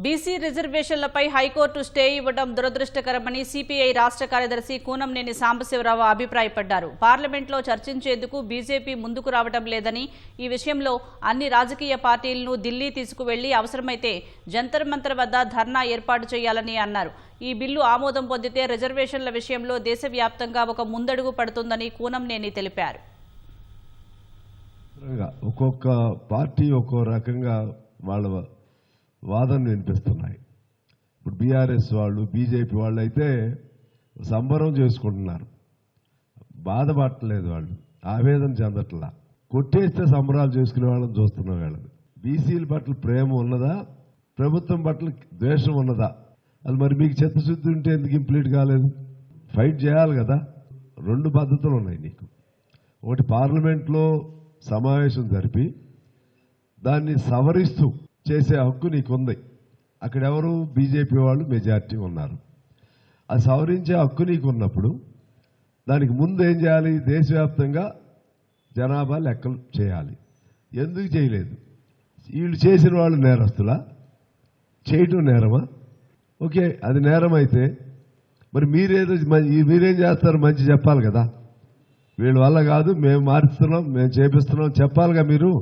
BC రిజర్వేషన్లపై high court stay ఇవ్వడం దురదృష్టకరమని CPI రాష్ట్ర కార్యదర్శి కూనంనేని సాంబశివరావు అభిప్రాయపడ్డారు. పార్లమెంట్లో చర్చించేందుకు బీజేపీ ముందుకు రావడం లేదని, ఈ విషయంలో అన్ని రాజకీయ పార్టీలను ఢిల్లీ తీసుకువెళ్లి అవసరమైతే జంతర్ మంతర్ వద్ద ధర్నా ఏర్పాటు చేయాలని అన్నారు. ఈ బిల్లు ఆమోదం పొందితే రిజర్వేషన్ల విషయంలో దేశవ్యాప్తంగా ఒక ముందడుగు పడుతుందని కూనంనేని తెలిపారు. ఒక్కొక్క పార్టీ ఒక్కో రకంగా వాళ్ళ వాదన వినిపిస్తున్నాయి. ఇప్పుడు బీఆర్ఎస్ వాళ్ళు, బీజేపీ వాళ్ళు అయితే సంబరం చేసుకుంటున్నారు, బాధపడట్లేదు, వాళ్ళు ఆవేదన చెందట్లా. కొట్టేస్తే సంబరాలు చేసుకునే వాళ్ళని చూస్తున్నాం. వీళ్ళని బీసీల పట్ల ప్రేమ ఉన్నదా, ప్రభుత్వం పట్ల ద్వేషం ఉన్నదా? అది మరి మీకు చిత్తశుద్ధి ఉంటే ఎందుకు ఇంప్లీట్ కాలేదు? ఫైట్ చేయాలి కదా. రెండు పద్ధతులు ఉన్నాయి నీకు. ఒకటి పార్లమెంట్లో సమావేశం జరిపి దాన్ని సవరిస్తూ చేసే హక్కు నీకుంది. అక్కడ ఎవరు? బీజేపీ వాళ్ళు మెజార్టీ ఉన్నారు. అది సవరించే హక్కు నీకు ఉన్నప్పుడు దానికి ముందు ఏం చేయాలి? దేశవ్యాప్తంగా జనాభా లెక్కలు చేయాలి. ఎందుకు చేయలేదు? వీళ్ళు చేసిన వాళ్ళు నేరస్తులా? చేయటం నేరమా? ఓకే, అది నేరం అయితే మరి మీరేం చేస్తారు? మంచి చెప్పాలి కదా. వీళ్ళ వల్ల కాదు, మేము మారుస్తున్నాం, మేము చేపిస్తున్నాం చెప్పాలిగా మీరు.